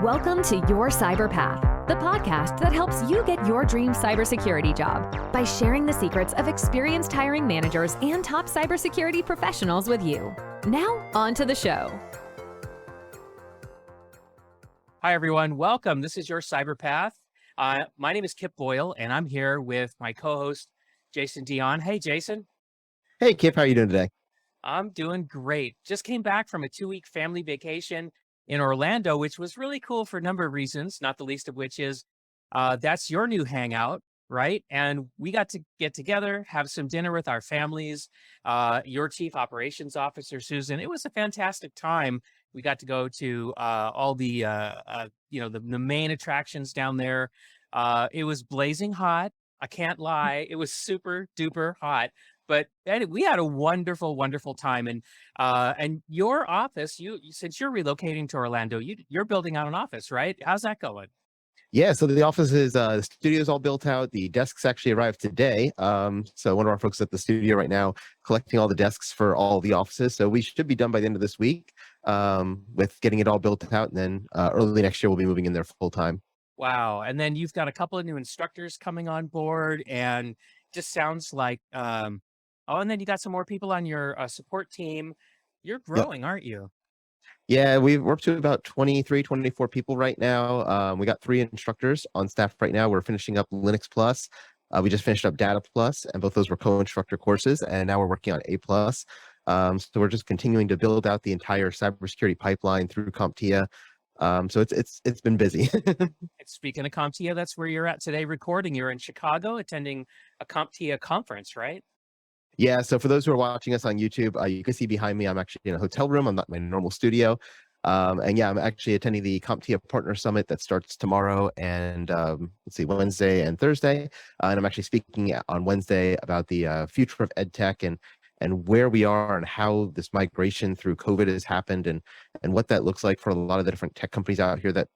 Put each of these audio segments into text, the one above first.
Welcome to Your Cyber Path, the podcast that helps you get your dream cybersecurity job by sharing the secrets of experienced hiring managers and top cybersecurity professionals with you. Now, on to the show. Hi, everyone. Welcome. This is Your Cyber Path. My name is Kip Boyle, and I'm here with my co-host, Jason Dion. Hey, Jason. Hey, Kip. How are you doing today? I'm doing great. Just came back from a 2-week family vacation in Orlando, which was really cool for a number of reasons, not the least of which is that's your new hangout, right? And we got to get together, have some dinner with our families, your chief operations officer, Susan. It was a fantastic time. We got to go to all the, the main attractions down there. It was blazing hot. I can't lie. It was super duper hot. But we had a wonderful, wonderful time. And your office, since you're relocating to Orlando, you're building out an office, right? How's that going? Yeah, so the office is, the studio is all built out. The desks actually arrived today. So one of our folks at the studio right now collecting all the desks for all the offices. So we should be done by the end of this week with getting it all built out. And then early next year, we'll be moving in there full time. Wow. And then you've got a couple of new instructors coming on board, and just sounds like, and then you got some more people on your support team. You're growing, aren't you? Yeah, we're up to about 23, 24 people right now. We got 3 instructors on staff right now. We're finishing up Linux Plus. We just finished up Data Plus, and both those were co-instructor courses, and now we're working on A Plus. So we're just continuing to build out the entire cybersecurity pipeline through CompTIA. So it's been busy. Speaking of CompTIA, that's where you're at today recording. You're in Chicago attending a CompTIA conference, right? Yeah, so for those who are watching us on YouTube, you can see behind me, I'm actually in a hotel room. I'm not in my normal studio. And yeah, I'm actually attending the CompTIA Partner Summit that starts tomorrow and Wednesday and Thursday. And I'm actually speaking on Wednesday about the future of EdTech and where we are and how this migration through COVID has happened and what that looks like for a lot of the different tech companies out here that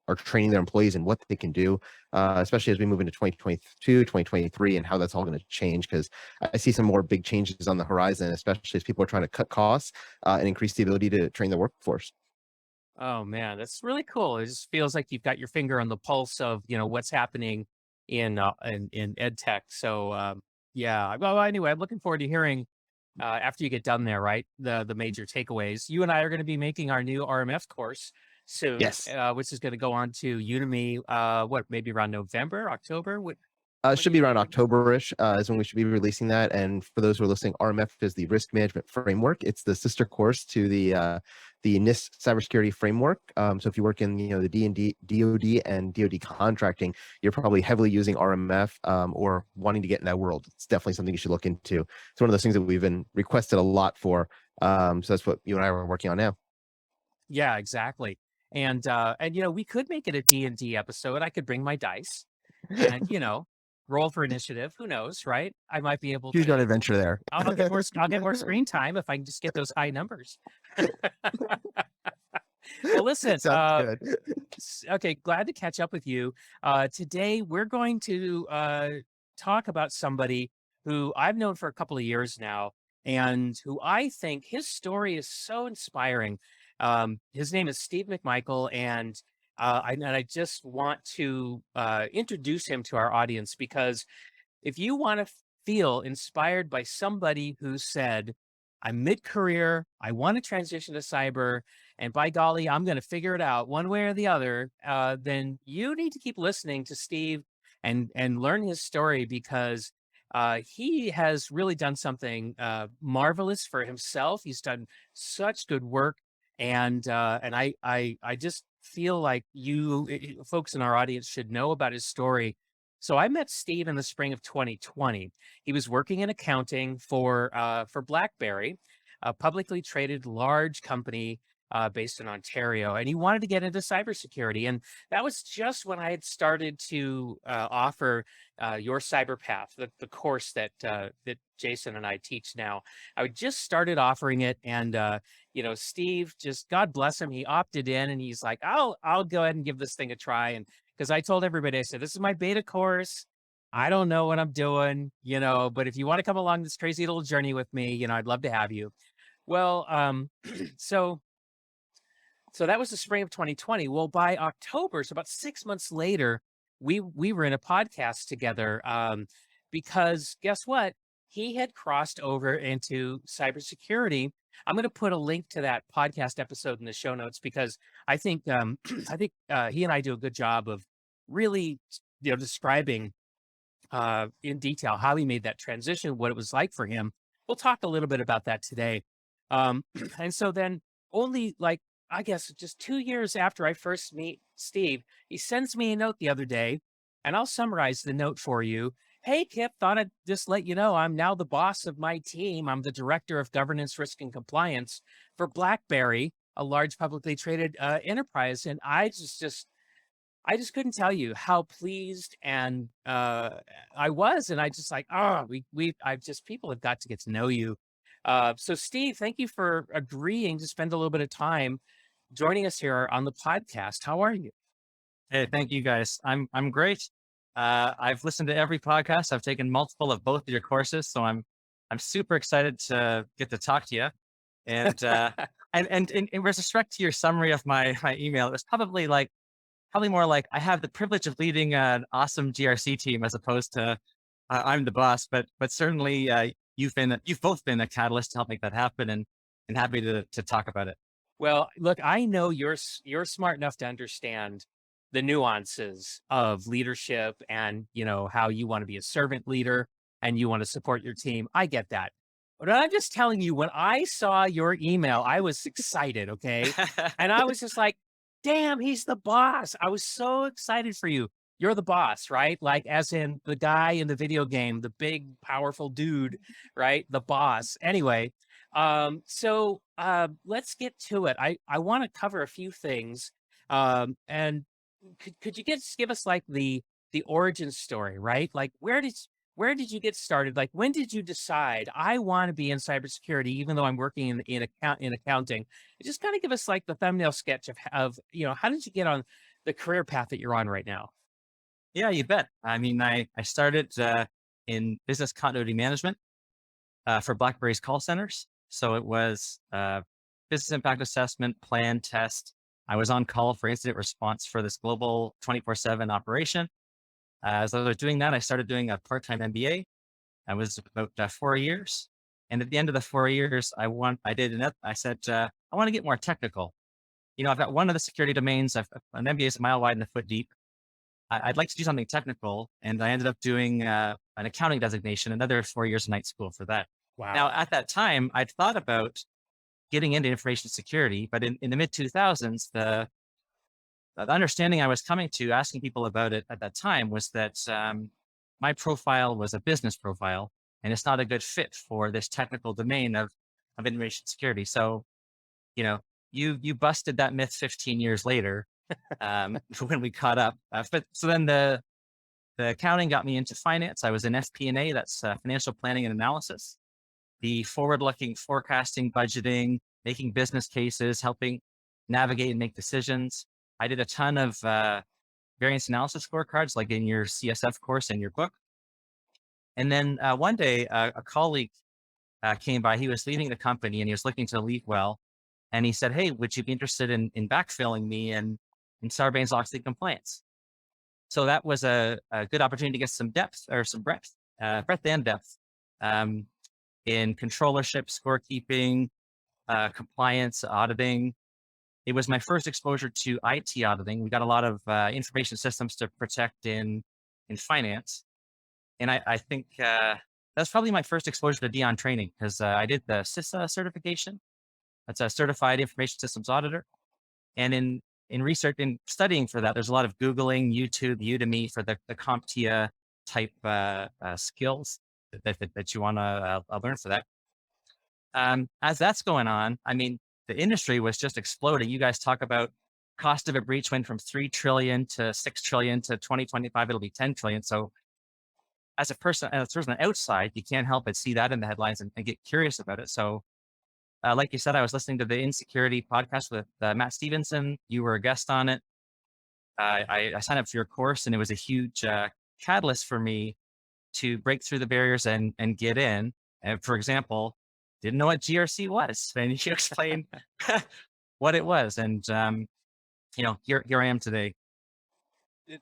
are training their employees and what they can do, especially as we move into 2022, 2023, and how that's all going to change, because I see some more big changes on the horizon, especially as people are trying to cut costs and increase the ability to train the workforce. Oh man, that's really cool. It just feels like you've got your finger on the pulse of, what's happening in ed tech. So yeah. Well, anyway, I'm looking forward to hearing after you get done there, right? The major takeaways. You and I are going to be making our new RMF course soon, Yes. Which is going to go on to Udemy. Maybe around November, October? It should be around October-ish is when we should be releasing that. And for those who are listening, RMF is the Risk Management Framework. It's the sister course to the NIST Cybersecurity Framework. So if you work in the D&D, DoD and DoD contracting, you're probably heavily using RMF or wanting to get in that world. It's definitely something you should look into. It's one of those things that we've been requested a lot for. So that's what you and I are working on now. Yeah, exactly. And we could make it a D&D episode. I could bring my dice and roll for initiative. Who knows, right? I might be able to choose your own adventure there. I'll get more screen time if I can just get those high numbers. Well, listen, Sounds good. Okay, glad to catch up with you. Today, we're going to talk about somebody who I've known for a couple of years now, and who I think his story is so inspiring. His name is Steve McMichael, and I just want to introduce him to our audience, because if you want to feel inspired by somebody who said, I'm mid-career, I want to transition to cyber, and by golly, I'm going to figure it out one way or the other, then you need to keep listening to Steve and learn his story, because he has really done something marvelous for himself. He's done such good work, and I just feel like you folks in our audience should know about his story. So I met Steve in the spring of 2020. He was working in accounting for BlackBerry, a publicly traded large company based in Ontario, and he wanted to get into cybersecurity. And that was just when I had started to offer Your Cyber Path, the course that Jason and I teach now. I just started offering it, and Steve, just God bless him, he opted in, and he's like, I'll go ahead and give this thing a try. And because I told everybody, I said, this is my beta course. I don't know what I'm doing, but if you want to come along this crazy little journey with me, I'd love to have you. Well, so So that was the spring of 2020. Well, by October, so about 6 months later, we were in a podcast together, because guess what? He had crossed over into cybersecurity. I'm going to put a link to that podcast episode in the show notes because I think I think he and I do a good job of really describing in detail how he made that transition, what it was like for him. We'll talk a little bit about that today. And so then, only like, I guess, just 2 years after I first meet Steve, he sends me a note the other day, and I'll summarize the note for you. Hey, Kip, thought I'd just let you know I'm now the boss of my team. I'm the director of governance, risk, and compliance for BlackBerry, a large publicly traded enterprise. And I just couldn't tell you how pleased and I was, and I just like, oh, I've just people have got to get to know you. So, Steve, thank you for agreeing to spend a little bit of time joining us here on the podcast. How are you? Hey, thank you guys. I'm great. I've listened to every podcast. I've taken multiple of both of your courses, so I'm super excited to get to talk to you. And and in respect to your summary of my email, it was probably more like I have the privilege of leading an awesome GRC team as opposed to I'm the boss. But certainly you've both been a catalyst to help make that happen, and happy to talk about it. Well, look, I know you're smart enough to understand the nuances of leadership and, how you want to be a servant leader and you want to support your team. I get that. But I'm just telling you, when I saw your email, I was excited, okay? And I was just like, damn, he's the boss. I was so excited for you. You're the boss, right? Like, as in the guy in the video game, the big, powerful dude, right? The boss. Anyway, let's get to it. I want to cover a few things. And could you give us like the origin story, right? Like, where did you get started? Like, when did you decide I want to be in cybersecurity, even though I'm working in accounting? Just kind of give us like the thumbnail sketch of how did you get on the career path that you're on right now? Yeah, you bet. I mean, I started in business continuity management for BlackBerry's call centers. So it was business impact assessment, plan, test. I was on call for incident response for this global 24/7 operation. As I was doing that, I started doing a part-time MBA. I was about 4 years. And at the end of the 4 years, I said, I want to get more technical. I've got one of the security domains. An MBA is a mile wide and a foot deep. I'd like to do something technical. And I ended up doing an accounting designation, another 4 years of night school for that. Now, Wow. at that time, I'd thought about getting into information security, but in the mid 2000s, the understanding I was coming to asking people about it at that time was that my profile was a business profile and it's not a good fit for this technical domain of information security. So, you busted that myth 15 years later when we caught up. But so then the accounting got me into finance. I was in FP&A, that's financial planning and analysis, the forward-looking forecasting, budgeting, making business cases, helping navigate and make decisions. I did a ton of variance analysis scorecards, like in your CSF course in your book. And then one day, a colleague came by. He was leaving the company and he was looking to leave well. And he said, "Hey, would you be interested in backfilling me in Sarbanes-Oxley compliance?" So that was a good opportunity to get some depth or some breadth and depth in controllership, scorekeeping, compliance, auditing. It was my first exposure to IT auditing. We got a lot of information systems to protect in finance. And I think that's probably my first exposure to Dion training because I did the CISA certification. That's a certified information systems auditor. And in research and studying for that, there's a lot of Googling, YouTube, Udemy for the CompTIA type skills that you want to learn for that. As that's going on, I mean, the industry was just exploding. You guys talk about cost of a breach went from 3 trillion to 6 trillion to 2025, it'll be 10 trillion. So as a person outside, you can't help but see that in the headlines and get curious about it. So like you said, I was listening to the Insecurity podcast with Matt Stevenson. You were a guest on it. I signed up for your course and it was a huge catalyst for me to break through the barriers and get in. And for example, didn't know what GRC was. And you explained what it was. And, here I am today.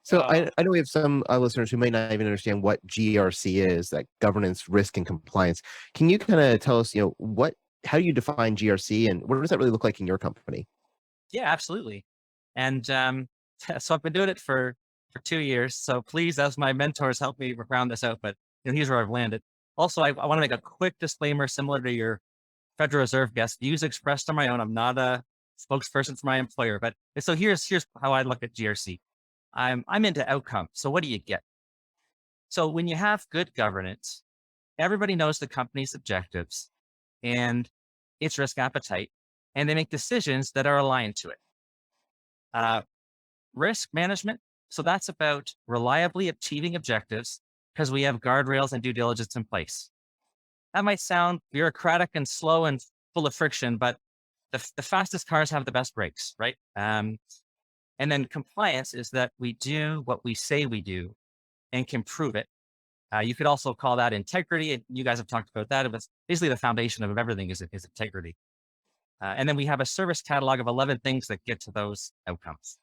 So I know we have some listeners who may not even understand what GRC is, that governance, risk, and compliance. Can you kind of tell us, how do you define GRC, and what does that really look like in your company? Yeah, absolutely. And so I've been doing it for 2 years. So please, as my mentors, help me round this out. But here's where I've landed. Also, I want to make a quick disclaimer similar to your Federal Reserve guest. Views expressed on my own. I'm not a spokesperson for my employer. But so here's how I look at GRC. I'm into outcome. So what do you get? So when you have good governance, everybody knows the company's objectives and its risk appetite, and they make decisions that are aligned to it. Risk management. So that's about reliably achieving objectives because we have guardrails and due diligence in place. That might sound bureaucratic and slow and full of friction, but the fastest cars have the best brakes, right? And then compliance is that we do what we say we do and can prove it. You could also call that integrity. And you guys have talked about that. It was basically the foundation of everything is integrity. And then we have a service catalog of 11 things that get to those outcomes.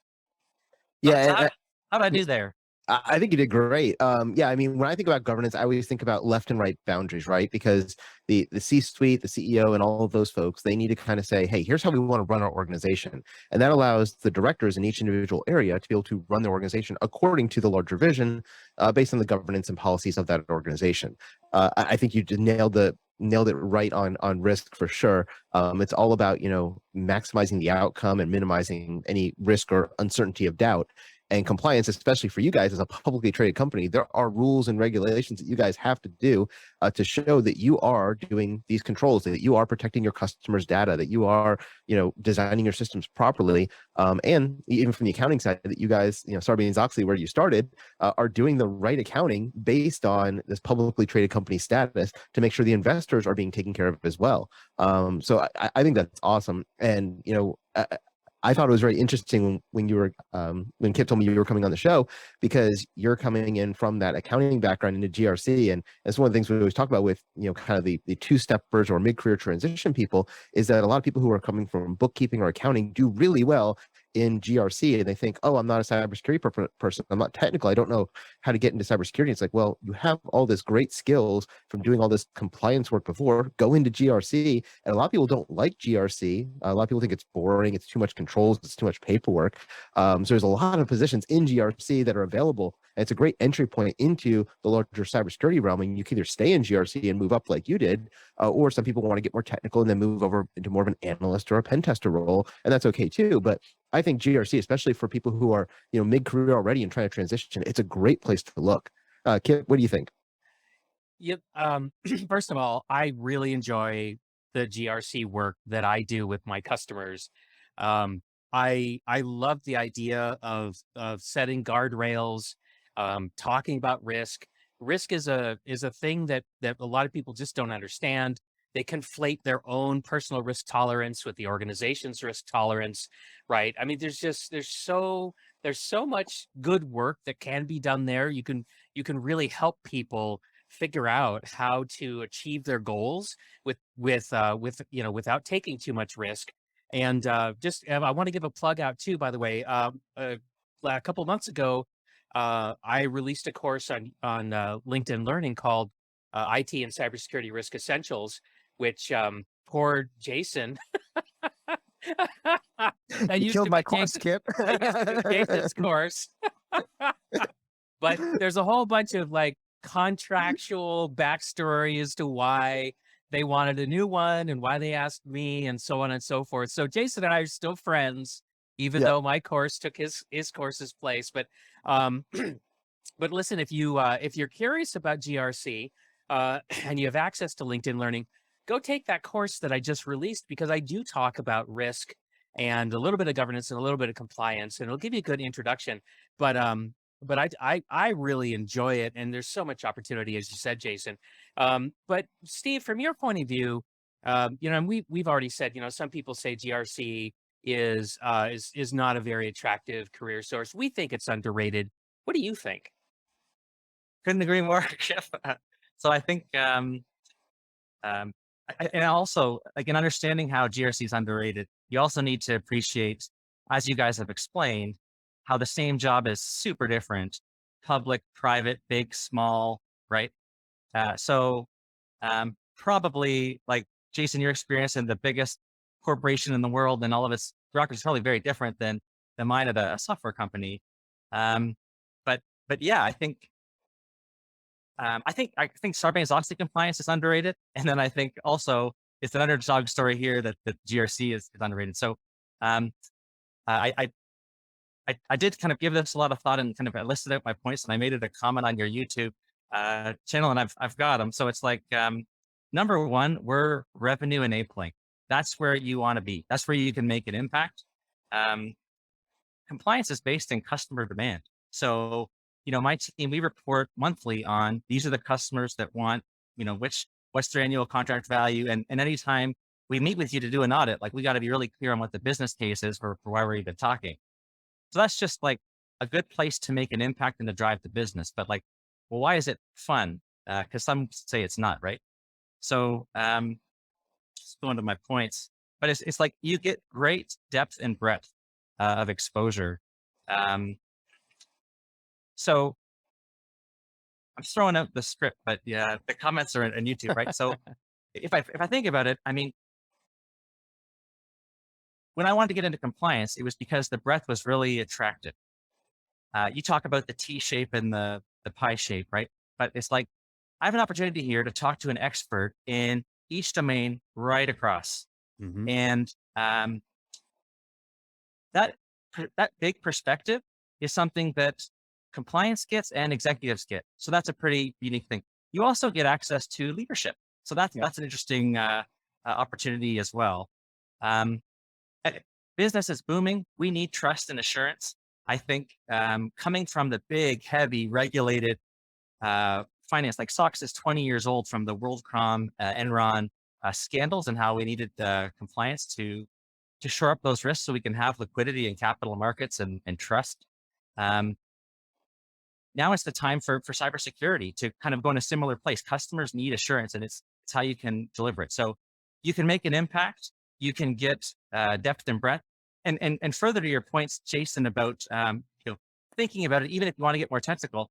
So Yeah, how did I do there? I think you did great. Yeah, I mean, when I think about governance, I always think about left and right boundaries, right? Because the C-suite, the CEO, and all of those folks, they need to kind of say, hey, here's how we want to run our organization. And that allows the directors in each individual area to be able to run their organization according to the larger vision, based on the governance and policies of that organization. I think you just nailed it right on risk for sure. It's all about, maximizing the outcome and minimizing any risk or uncertainty of doubt. And compliance, especially for you guys as a publicly traded company, there are rules and regulations that you guys have to do to show that you are doing these controls, that you are protecting your customers' data, that you are, designing your systems properly. And even from the accounting side, that you guys, Sarbanes-Oxley, where you started, are doing the right accounting based on this publicly traded company status to make sure the investors are being taken care of as well. So I think that's awesome. And, I thought it was very interesting when you were when Kip told me you were coming on the show, because you're coming in from that accounting background into GRC, and that's one of the things we always talk about with kind of the two-steppers or mid-career transition people, is that a lot of people who are coming from bookkeeping or accounting do really well in GRC, and they think, oh, I'm not a cybersecurity person, I'm not technical, I don't know how to get into cybersecurity. It's like, well, you have all this great skills from doing all this compliance work before, go into GRC. And a lot of people don't like GRC. A lot of people think it's boring, it's too much controls, it's too much paperwork. So there's a lot of positions in GRC that are available, and it's a great entry point into the larger cybersecurity realm. And you can either stay in GRC and move up like you did, or some people want to get more technical and then move over into more of an analyst or a pen tester role, and that's okay too. But I think GRC, especially for people who are mid-career already and trying to transition, it's a great place to look. Kip, what do you think? Yep. First of all, I really enjoy the GRC work that I do with my customers. I love the idea of setting guardrails, talking about risk. Risk is a thing that a lot of people just don't understand. They conflate their own personal risk tolerance with the organization's risk tolerance, right? I mean, there's so much good work that can be done there. You can really help people figure out how to achieve their goals with without taking too much risk. And I want to give a plug out too, by the way. A couple months ago, I released a course on LinkedIn Learning called IT and Cybersecurity Risk Essentials, which poor Jason that You used killed to my be course, Kip. Jason's course. But there's a whole bunch of like contractual backstory as to why they wanted a new one and why they asked me and so on and so forth. So Jason and I are still friends, even Yep. though my course took his course's place. But but listen, if you're curious about GRC and you have access to LinkedIn Learning, go take that course that I just released, because I do talk about risk and a little bit of governance and a little bit of compliance, and it'll give you a good introduction. But I really enjoy it, and there's so much opportunity, as you said, Jason. But Steve, from your point of view, and we've already said, some people say GRC is not a very attractive career source. We think it's underrated. What do you think? Couldn't agree more, Jeff. So I think, and also like in understanding how GRC is underrated, you also need to appreciate, as you guys have explained, how the same job is super different, public, private, big, small, right? Probably like Jason, your experience in the biggest corporation in the world and all of its bureaucracy is probably very different than mine at a software company. Um, but yeah, I think Sarbanes-Oxley compliance is underrated, and then I think also it's an underdog story here that the GRC is underrated. So um, I, I I did kind of give this a lot of thought and kind of listed out my points, and I made it a comment on your YouTube channel, and I've got them. So it's like number one, we're revenue enabling. That's where you want to be. That's where you can make an impact. Um, Compliance is based in customer demand. So, my team, we report monthly on these are the customers that want, what's their annual contract value. And anytime we meet with you to do an audit, like we got to be really clear on what the business case is for why we're even talking. So that's just like a good place to make an impact and to drive the business. But like, well, why is it fun? Because some say it's not, right? So just going to my points, but it's like you get great depth and breadth of exposure. So I'm throwing out the script, but yeah, the comments are in YouTube, right? So if I think about it, I mean, when I wanted to get into compliance, it was because the breadth was really attractive. You talk about the T shape and the pie shape, right? But it's like I have an opportunity here to talk to an expert in each domain right across, Mm-hmm. and that that big perspective is something that compliance gets and executives get. So that's a pretty unique thing. You also get access to leadership. So that's an interesting opportunity as well. Um, Business is booming. We need trust and assurance. I think coming from the big, heavy, regulated finance, like SOX is 20 years old from the WorldCom, Enron scandals and how we needed compliance to shore up those risks so we can have liquidity in capital markets and trust. Now it's the time for cybersecurity to kind of go in a similar place. Customers need assurance, and it's how you can deliver it. So you can make an impact. You can get depth and breadth. And further to your points, Jason, about thinking about it, even if you want to get more technical,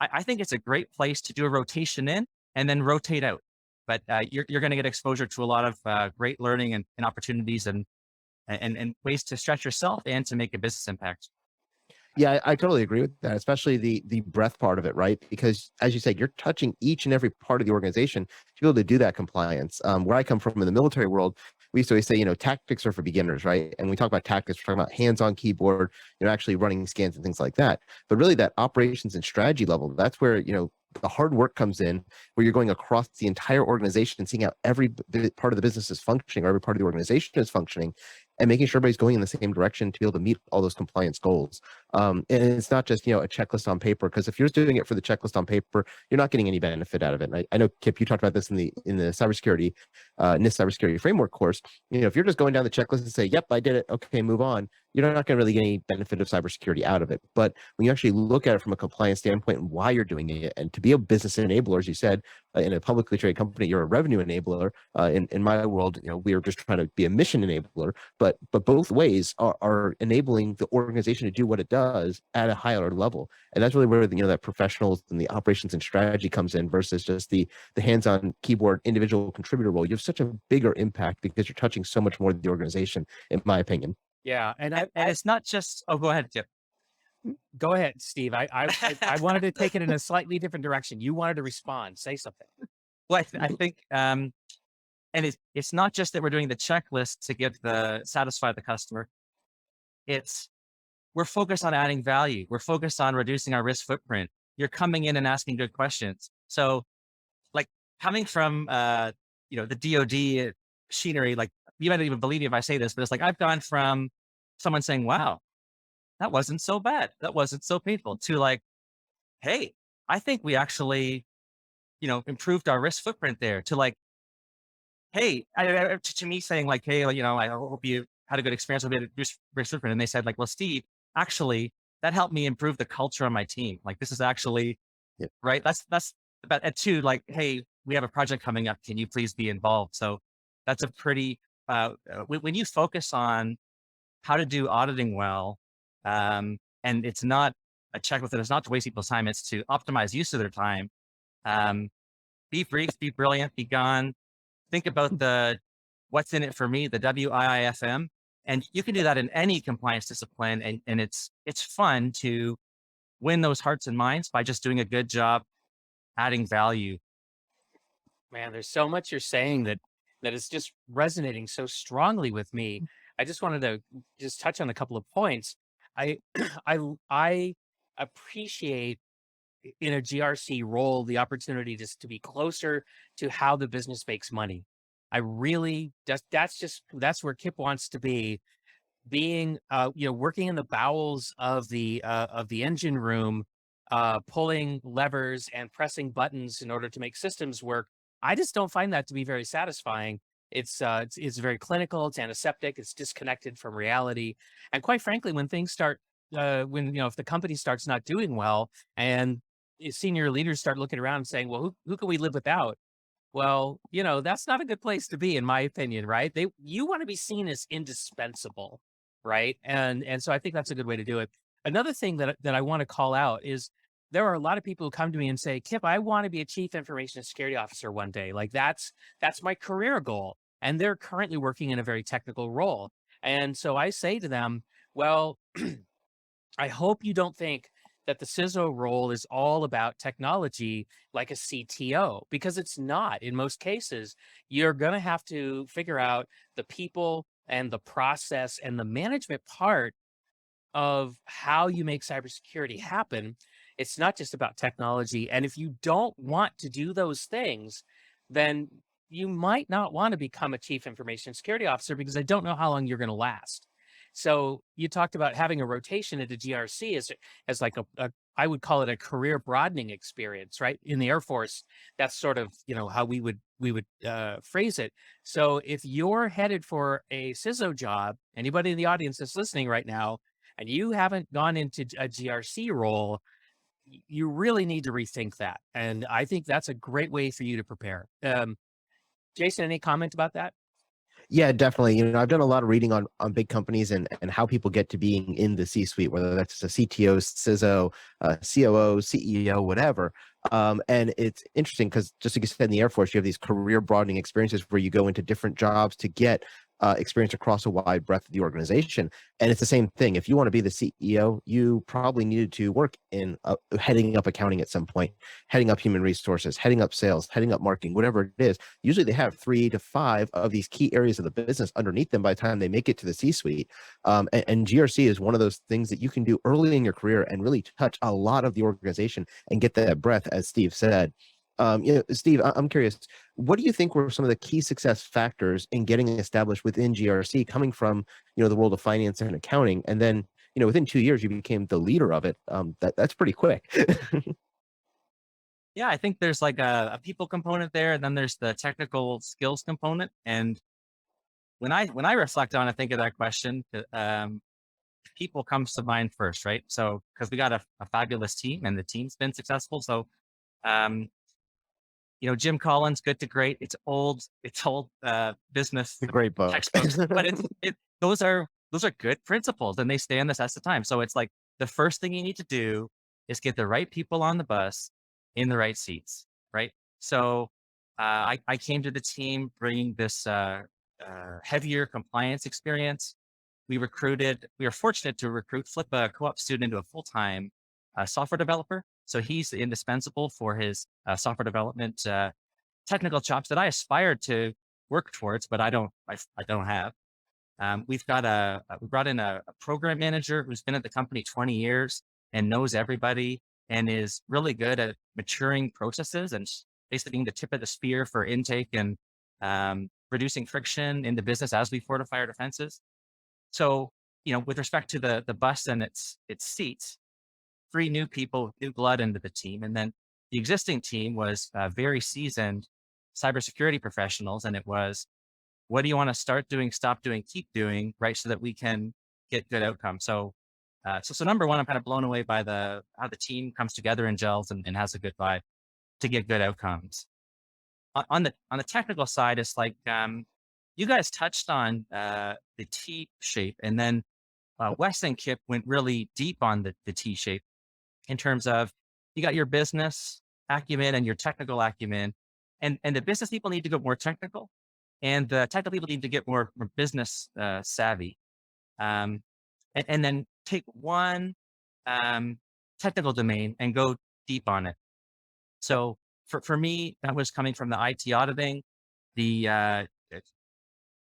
I think it's a great place to do a rotation in and then rotate out. But you're going to get exposure to a lot of great learning and opportunities and ways to stretch yourself and to make a business impact. Yeah, I totally agree with that, especially the breadth part of it, right? Because as you said, you're touching each and every part of the organization to be able to do that compliance. Where I come from in the military world, we used to always say, tactics are for beginners, right? And we talk about tactics, we're talking about hands-on keyboard, actually running scans and things like that. But really that operations and strategy level, that's where, the hard work comes in, where you're going across the entire organization and seeing how every part of the business is functioning or every part of the organization is functioning, and making sure everybody's going in the same direction to be able to meet all those compliance goals. And it's not just, a checklist on paper, because if you're just doing it for the checklist on paper, you're not getting any benefit out of it. And I know, Kip, you talked about this in the cybersecurity, NIST cybersecurity framework course. If you're just going down the checklist and say, yep, I did it, okay, move on, you're not going to really get any benefit of cybersecurity out of it. But when you actually look at it from a compliance standpoint and why you're doing it, and to be a business enabler, as you said, in a publicly traded company, you're a revenue enabler. In my world, we are just trying to be a mission enabler. But both ways are enabling the organization to do what it does at a higher level. And that's really where that professionals and the operations and strategy comes in versus just the hands-on keyboard individual contributor role. You have such a bigger impact because you're touching so much more of the organization, in my opinion. Yeah, and And it's not just, oh, go ahead, Kip. go ahead, Steve. I wanted to take it in a slightly different direction. You wanted to respond. Say something. Well, I think, and it's not just that we're doing the checklist to get satisfy the customer. We're focused on adding value. We're focused on reducing our risk footprint. You're coming in and asking good questions. So, like coming from the DoD machinery, like you might not even believe me if I say this, but it's like I've gone from someone saying, "Wow, that wasn't so bad. That wasn't so painful," to like, "Hey, I think we actually, improved our risk footprint there." To like, "Hey," to me saying like, "Hey, I hope you had a good experience with risk footprint," and they said like, "Well, Steve, actually, that helped me improve the culture on my team. Like, this is actually right." That's about at two. Like, "Hey, we have a project coming up. Can you please be involved?" So that's a pretty when you focus on how to do auditing well, and it's not a checklist, that it's not to waste people's time, it's to optimize use of their time. Um, be brief, be brilliant, be gone. Think about the what's in it for me, the WIIFM. And you can do that in any compliance discipline. And it's fun to win those hearts and minds by just doing a good job adding value. Man, there's so much you're saying that is just resonating so strongly with me. I just wanted to just touch on a couple of points. I I appreciate in a GRC role the opportunity just to be closer to how the business makes money. I really that's where Kip wants to be, being working in the bowels of the engine room, pulling levers and pressing buttons in order to make systems work. I just don't find that to be very satisfying. It's very clinical, it's antiseptic, it's disconnected from reality. And quite frankly, when things start when if the company starts not doing well, and senior leaders start looking around and saying, well, who can we live without? Well, that's not a good place to be, in my opinion, right? You want to be seen as indispensable, right? And so I think that's a good way to do it. Another thing that I want to call out is there are a lot of people who come to me and say, Kip, I want to be a chief information security officer one day. Like that's my career goal. And they're currently working in a very technical role. And so I say to them, well, I hope you don't think that the CISO role is all about technology like a CTO, because it's not in most cases. You're going to have to figure out the people and the process and the management part of how you make cybersecurity happen. It's not just about technology. And if you don't want to do those things, then you might not want to become a chief information security officer, because I don't know how long you're going to last. So you talked about having a rotation into GRC as like I would call it a career broadening experience, right? In the Air Force, that's sort of how we would phrase it. So if you're headed for a CISO job, anybody in the audience that's listening right now, and you haven't gone into a GRC role, you really need to rethink that. And I think that's a great way for you to prepare. Jason, any comment about that? Yeah, definitely. I've done a lot of reading on big companies and how people get to being in the C-suite, whether that's a CTO, CISO, COO, CEO, whatever. And it's interesting because, just like you said, in the Air Force, you have these career broadening experiences where you go into different jobs to get experience across a wide breadth of the organization. And it's the same thing. If you want to be the CEO, you probably needed to work in heading up accounting at some point, heading up human resources, heading up sales, heading up marketing, whatever it is. Usually they have 3 to 5 of these key areas of the business underneath them by the time they make it to the C-suite. And GRC is one of those things that you can do early in your career and really touch a lot of the organization and get that breadth, as Steve said. Steve, I'm curious, what do you think were some of the key success factors in getting established within GRC, coming from, the world of finance and accounting, and then, within 2 years, you became the leader of it? That's pretty quick. Yeah, I think there's like a people component there, and then there's the technical skills component. And when I reflect on, I think of that question, people comes to mind first, right? So because we got a fabulous team, and the team's been successful. So um, Jim Collins, Good to Great. It's old business A great book. textbooks, but those are good principles, and they stand the test of time. So it's like the first thing you need to do is get the right people on the bus in the right seats, right? So I came to the team bringing this heavier compliance experience. We were fortunate to flip a co-op student into a full-time software developer. So he's indispensable for his software development technical chops that I aspired to work towards, but I don't have. We brought in a program manager who's been at the company 20 years and knows everybody and is really good at maturing processes and basically being the tip of the spear for intake and reducing friction in the business as we fortify our defenses. So, with respect to the bus and its seats, 3 new people, new blood into the team. And then the existing team was very seasoned cybersecurity professionals. And it was, what do you want to start doing, stop doing, keep doing, right? So that we can get good outcomes. So, so number one, I'm kind of blown away by how the team comes together and gels and has a good vibe to get good outcomes. On the technical side, it's like, you guys touched on the T shape, and then Wes and Kip went really deep on the T shape in terms of you got your business acumen and your technical acumen, and the business people need to get more technical, and the technical people need to get more business savvy. And then take one technical domain and go deep on it. So for me, that was coming from the IT auditing, the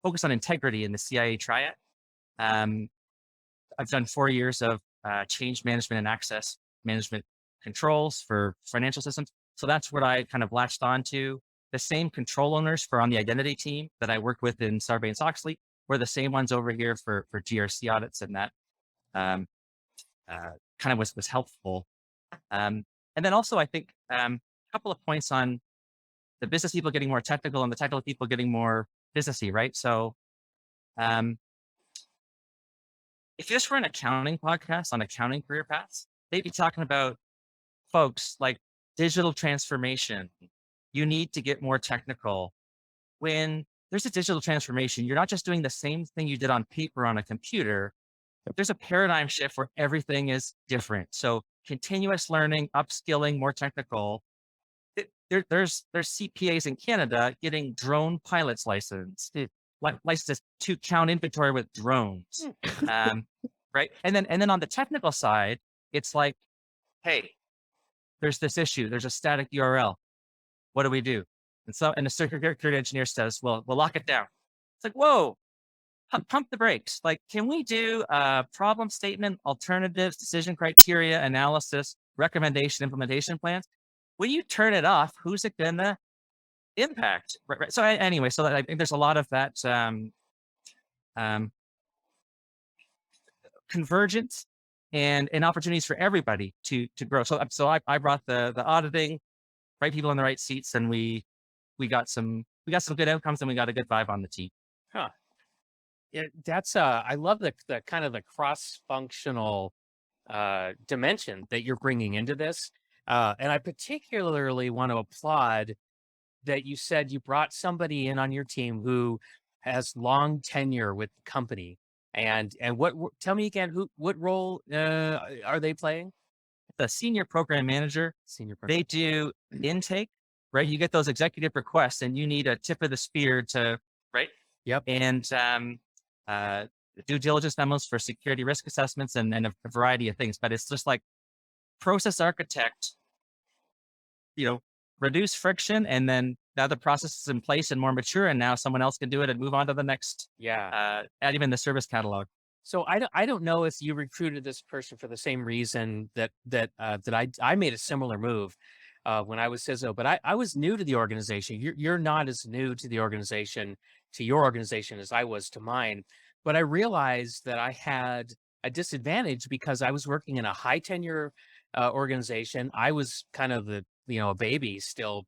focus on integrity in the CIA triad. Um, I've done 4 years of change management and access management controls for financial systems. So that's what I kind of latched onto. The same control owners for on the identity team that I worked with in Sarbanes-Oxley were the same ones over here for GRC audits, and that um, kind of was helpful. And then also, I think a couple of points on the business people getting more technical and the technical people getting more businessy, right? So if this were an accounting podcast on accounting career paths, they'd be talking about folks like digital transformation. You need to get more technical. When there's a digital transformation, you're not just doing the same thing you did on paper on a computer. There's a paradigm shift where everything is different. So continuous learning, upskilling, more technical. There's CPAs in Canada getting drone pilots license, licenses to count inventory with drones, right? And then on the technical side, it's like, hey, there's this issue. There's a static URL. What do we do? And the security engineer says, well, we'll lock it down. It's like, whoa, pump the brakes. Like, can we do a problem statement, alternatives, decision criteria, analysis, recommendation, implementation plans? When you turn it off, who's it gonna impact? Right. So anyway, so I think there's a lot of that convergence and opportunities for everybody to grow. So I brought the auditing, right people in the right seats, and we got some good outcomes, and we got a good vibe on the team. Huh. Yeah, that's I love the kind of the cross-functional dimension that you're bringing into this. And I particularly want to applaud that you said you brought somebody in on your team who has long tenure with the company. And tell me again, what role are they playing? The senior program manager, they do intake, right? You get those executive requests, and you need a tip of the spear to, right? Yep. And due diligence memos for security risk assessments and a variety of things. But it's just like process architect, reduce friction, and then now the process is in place and more mature, and now someone else can do it and move on to the next. Yeah. Add even the service catalog. So I don't know if you recruited this person for the same reason that I made a similar move when I was CISO, but I was new to the organization. You're not as new to the organization, to your organization, as I was to mine. But I realized that I had a disadvantage because I was working in a high tenure organization. I was kind of a baby still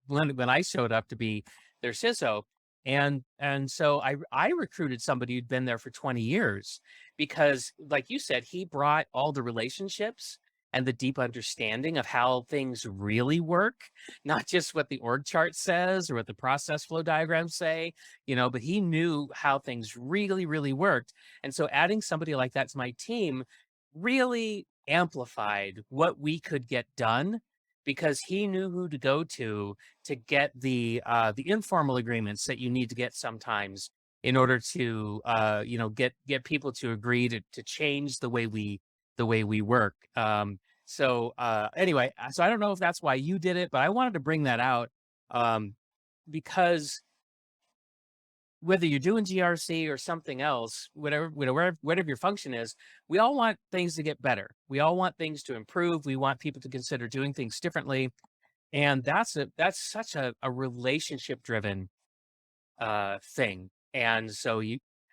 when I showed up to be their CISO. And so I recruited somebody who'd been there for 20 years because, like you said, he brought all the relationships and the deep understanding of how things really work, not just what the org chart says or what the process flow diagrams say, but he knew how things really, really worked. And so adding somebody like that to my team really amplified what we could get done because he knew who to go to get the informal agreements that you need to get sometimes in order to get people to agree to change the way we work. Anyway, so I don't know if that's why you did it, but I wanted to bring that out because whether you're doing GRC or something else, whatever your function is, we all want things to get better. We all want things to improve. We want people to consider doing things differently. And that's such a relationship driven thing. And so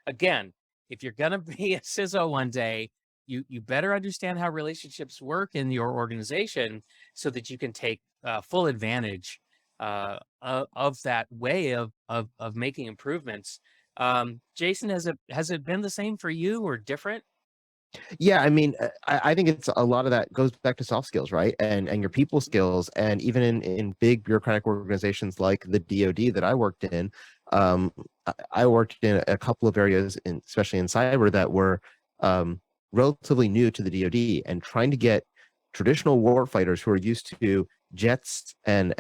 again, if you're going to be a CISO one day, you better understand how relationships work in your organization so that you can take full advantage of that way of making improvements. Jason, has it been the same for you or different? Yeah, I mean, I think it's a lot of that goes back to soft skills, right? And your people skills, and even in big bureaucratic organizations like the DoD that I worked in, I worked in a couple of areas, especially in cyber, that were relatively new to the DoD, and trying to get traditional warfighters who are used to jets and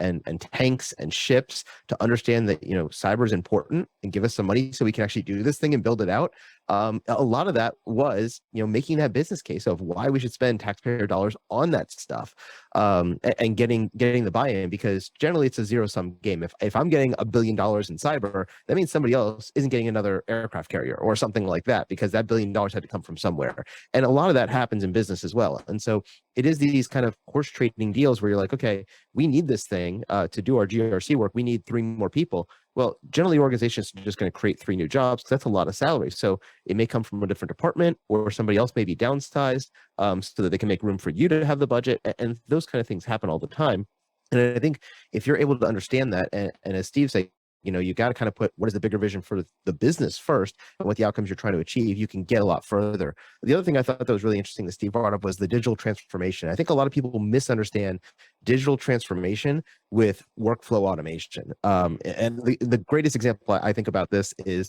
tanks and ships to understand that cyber is important and give us some money so we can actually do this thing and build it out. A lot of that was making that business case of why we should spend taxpayer dollars on that stuff, and getting the buy-in, because generally it's a zero-sum game. If I'm getting $1 billion in cyber, that means somebody else isn't getting another aircraft carrier or something like that, because that $1 billion had to come from somewhere. And a lot of that happens in business as well. And so it is these kind of horse trading deals where you're like, okay, we need this thing to do our GRC work. We need 3 more people. Well, generally organizations are just going to create 3 new jobs, because that's a lot of salary. So it may come from a different department, or somebody else may be downsized, so that they can make room for you to have the budget. And those kind of things happen all the time. And I think if you're able to understand that, and as Steve said, you got to kind of put what is the bigger vision for the business first, and what the outcomes you're trying to achieve, you can get a lot further. The other thing I thought that was really interesting that Steve brought up was the digital transformation. I think a lot of people misunderstand digital transformation with workflow automation. And the greatest example I think about this is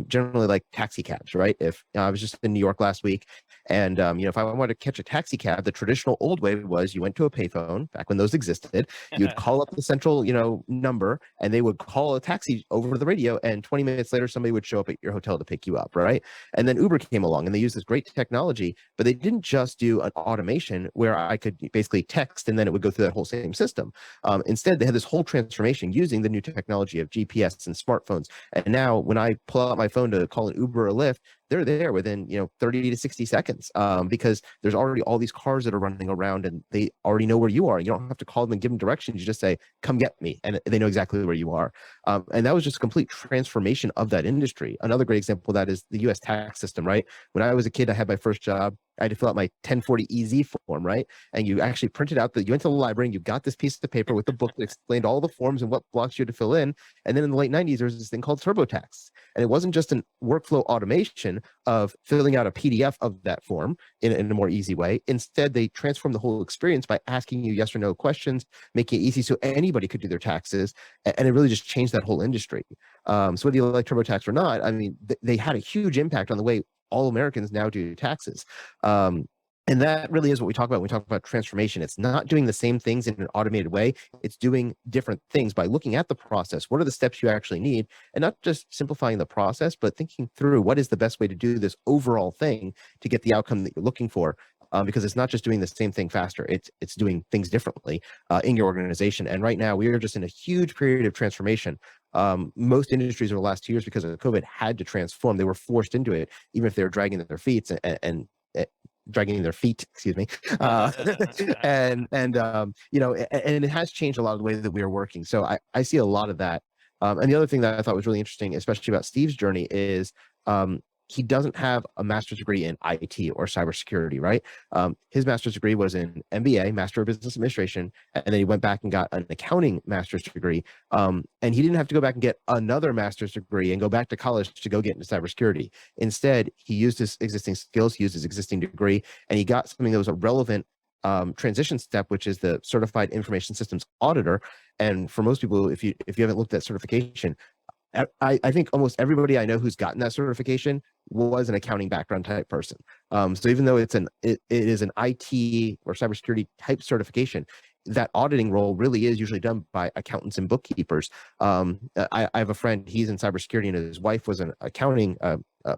generally like taxi cabs, right? If I was just in New York last week, and if I wanted to catch a taxi cab, the traditional old way was you went to a payphone back when those existed. You'd call up the central number, and they would call a taxi over the radio, and 20 minutes later somebody would show up at your hotel to pick you up, right? And then Uber came along, and they used this great technology, but they didn't just do an automation where I could basically text and then it would go through that whole same system. Instead, they had this whole transformation using the new technology of GPS and smartphones. And now when I pull out my phone to call an Uber or Lyft, they're there within 30 to 60 seconds, because there's already all these cars that are running around, and they already know where you are. You don't have to call them and give them directions. You just say, come get me, and they know exactly where you are. And that was just a complete transformation of that industry. Another great example of that is the US tax system, right? When I was a kid, I had my first job. I had to fill out my 1040 EZ form, right? And you actually printed out you went to the library and you got this piece of paper with the book that explained all the forms and what blocks you had to fill in. And then in the late 90s, there was this thing called TurboTax. And it wasn't just a workflow automation of filling out a PDF of that form in a more easy way. Instead, they transformed the whole experience by asking you yes or no questions, making it easy so anybody could do their taxes. And it really just changed that whole industry. So whether you like TurboTax or not, I mean, they had a huge impact on the way all Americans now do taxes. And that really is what we talk about when we talk about transformation. It's not doing the same things in an automated way. It's doing different things by looking at the process. What are the steps you actually need? And not just simplifying the process, but thinking through what is the best way to do this overall thing to get the outcome that you're looking for. Because it's not just doing the same thing faster. It's doing things differently in your organization. And right now, we are just in a huge period of transformation. Most industries over the last 2 years, because of COVID, had to transform. They were forced into it, even if they were dragging their feet and dragging their feet, excuse me. And it has changed a lot of the way that we are working. So I see a lot of that. And the other thing that I thought was really interesting, especially about Steve's journey, is he doesn't have a master's degree in IT or cybersecurity, right? His master's degree was in MBA, Master of Business Administration, and then he went back and got an accounting master's degree. And he didn't have to go back and get another master's degree and go back to college to go get into cybersecurity. Instead, he used his existing skills, he used his existing degree, and he got something that was a relevant transition step, which is the Certified Information Systems Auditor. And for most people, if you haven't looked at certification, I think almost everybody I know who's gotten that certification was an accounting background type person. So even though it is an IT or cybersecurity type certification, that auditing role really is usually done by accountants and bookkeepers. I have a friend, he's in cybersecurity, and his wife was an accounting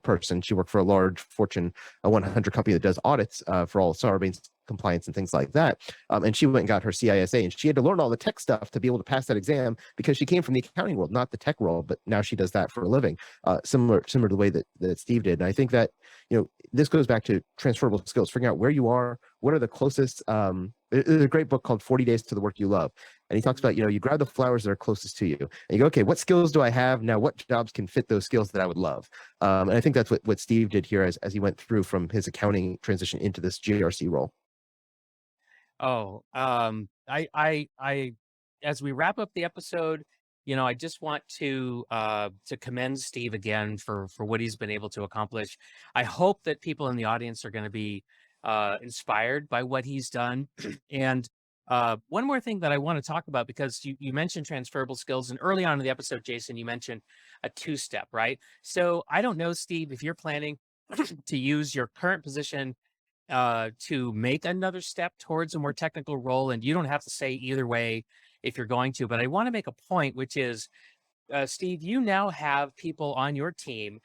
person. She worked for a large Fortune 100 company that does audits for all Sarbanes compliance and things like that. And she went and got her CISA, and she had to learn all the tech stuff to be able to pass that exam, because she came from the accounting world, not the tech world, but now she does that for a living, similar to the way that Steve did. And I think that, this goes back to transferable skills, figuring out where you are, what are the closest, there's a great book called 40 Days to the Work You Love. And he talks about, you grab the flowers that are closest to you and you go, okay, what skills do I have now? What jobs can fit those skills that I would love? And I think that's what Steve did here as he went through from his accounting transition into this GRC role. Oh, I as we wrap up the episode, I just want to commend Steve again for what he's been able to accomplish. I hope that people in the audience are going to be inspired by what he's done. And one more thing that I want to talk about, because you mentioned transferable skills, and early on in the episode, Jason, you mentioned a two-step, right? So I don't know, Steve, if you're planning to use your current position to make another step towards a more technical role, and you don't have to say either way if you're going to, but I want to make a point, which is, Steve, you now have people on your team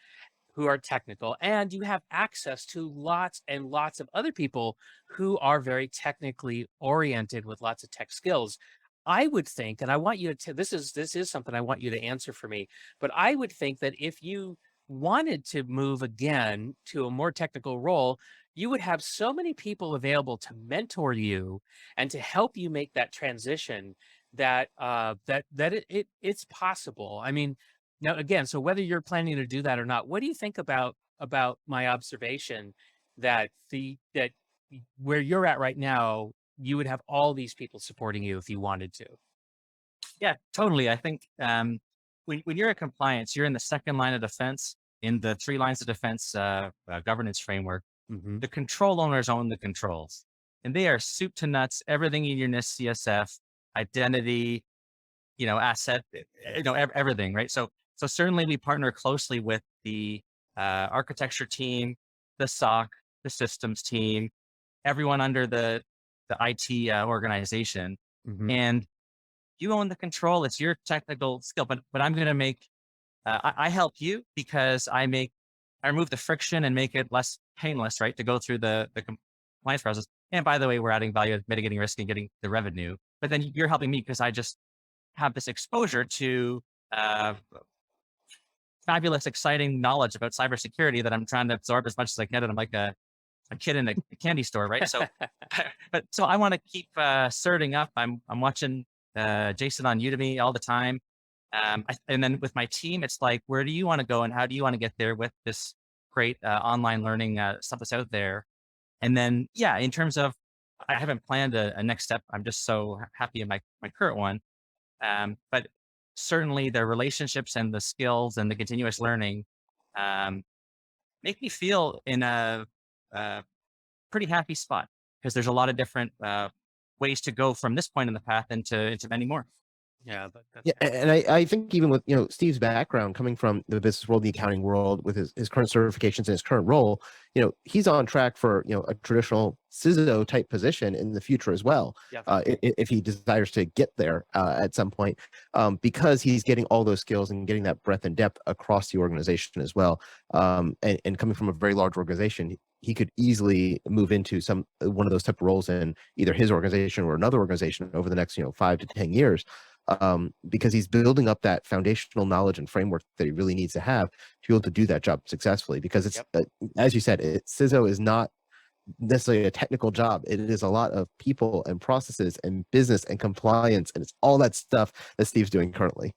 who are technical, and you have access to lots and lots of other people who are very technically oriented with lots of tech skills. I would think, and I want you to, this is something I want you to answer for me, but I would think that if you wanted to move again to a more technical role, you would have so many people available to mentor you and to help you make that transition that it's possible. I mean, now again, so whether you're planning to do that or not, what do you think about my observation that that where you're at right now, you would have all these people supporting you if you wanted to? Yeah, totally. I think when you're in compliance, you're in the second line of defense in the three lines of defense governance framework. Hmm. The control owners own the controls, and they are soup to nuts. Everything in your NIST CSF, identity, asset, everything, right? So certainly we partner closely with the architecture team, the SOC, the systems team, everyone under the IT organization, Hmm. and you own the control. It's your technical skill, but I'm going to make I help you because I remove the friction and make it less painless, right, to go through the compliance process. And by the way, we're adding value, mitigating risk, and getting the revenue. But then you're helping me because I just have this exposure to uh, fabulous, exciting knowledge about cybersecurity that I'm trying to absorb as much as I can. And I'm like a kid in a candy store, right? So, so I want to keep certing up. I'm watching Jason on Udemy all the time. And then with my team, it's like, where do you want to go and how do you want to get there with this great online learning stuff that's out there? And then, yeah, in terms of, I haven't planned a next step. I'm just so happy in my current one. But certainly the relationships and the skills and the continuous learning um, make me feel in a pretty happy spot because there's a lot of different ways to go from this point in the path into many more. Yeah, that's Yeah, and I think even with Steve's background coming from the business world, the accounting world, with his current certifications and his current role, he's on track for a traditional CISO type position in the future as well. If he desires to get there at some point, because he's getting all those skills and getting that breadth and depth across the organization as well, and coming from a very large organization. He could easily move into one of those type of roles in either his organization or another organization over the next 5 to 10 years. Because he's building up that foundational knowledge and framework that he really needs to have to be able to do that job successfully. Because it's, as you said, CISO is not necessarily a technical job. It is a lot of people and processes and business and compliance, and it's all that stuff that Steve's doing currently.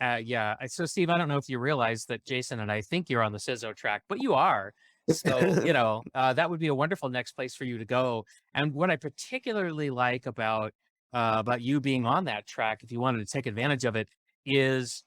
Yeah. So, Steve, I don't know if you realize that Jason and I think you're on the CISO track, but you are. So, that would be a wonderful next place for you to go. And what I particularly like about you being on that track, if you wanted to take advantage of it, is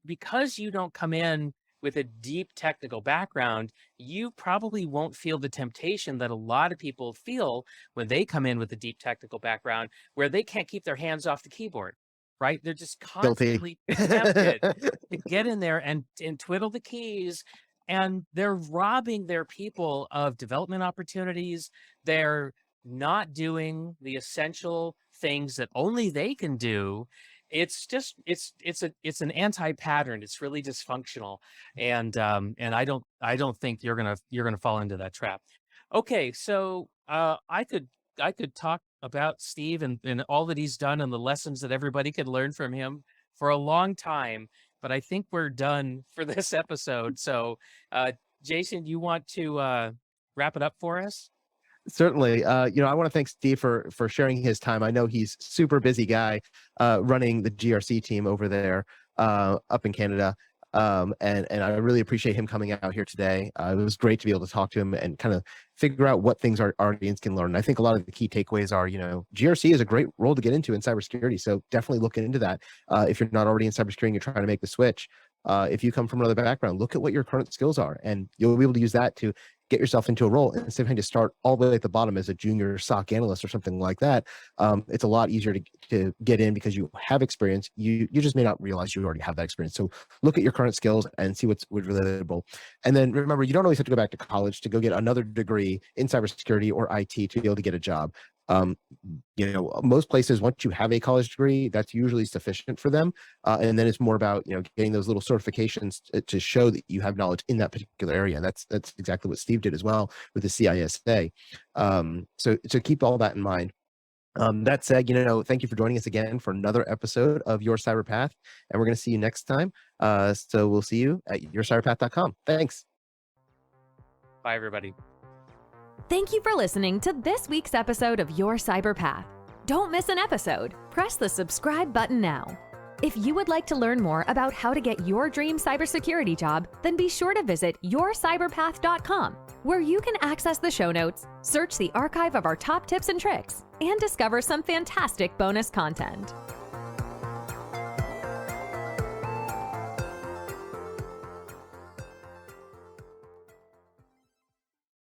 because you don't come in with a deep technical background, you probably won't feel the temptation that a lot of people feel when they come in with a deep technical background, where they can't keep their hands off the keyboard. Right? They're just constantly tempted to get in there and twiddle the keys, and they're robbing their people of development opportunities. They're not doing the essential things that only they can do. It's just it's an anti-pattern. It's really dysfunctional, and I don't think you're gonna fall into that trap. Okay, so I could talk about Steve and all that he's done and the lessons that everybody could learn from him for a long time, but I think we're done for this episode. So, Jason, you want to wrap it up for us? Certainly. I want to thank Steve for sharing his time. I know he's super busy guy running the GRC team over there up in Canada. And I really appreciate him coming out here today. It was great to be able to talk to him and kind of figure out what things our audience can learn. And I think a lot of the key takeaways are, GRC is a great role to get into in cybersecurity. So definitely look into that. If you're not already in cybersecurity and you're trying to make the switch, if you come from another background, look at what your current skills are, and you'll be able to use that to get yourself into a role instead of having to start all the way at the bottom as a junior SOC analyst or something like that. It's a lot easier to get in because you have experience. You just may not realize you already have that experience. So look at your current skills and see what's relatable. And then remember, you don't always have to go back to college to go get another degree in cybersecurity or IT to be able to get a job. Most places, once you have a college degree, that's usually sufficient for them. And then it's more about, getting those little certifications to show that you have knowledge in that particular area. And that's exactly what Steve did as well with the CISA. So keep all that in mind. That said, thank you for joining us again for another episode of Your Cyber Path. And we're going to see you next time. So we'll see you at yourcyberpath.com. Thanks. Bye, everybody. Thank you for listening to this week's episode of Your Cyber Path. Don't miss an episode. Press the subscribe button now. If you would like to learn more about how to get your dream cybersecurity job, then be sure to visit yourcyberpath.com, where you can access the show notes, search the archive of our top tips and tricks, and discover some fantastic bonus content.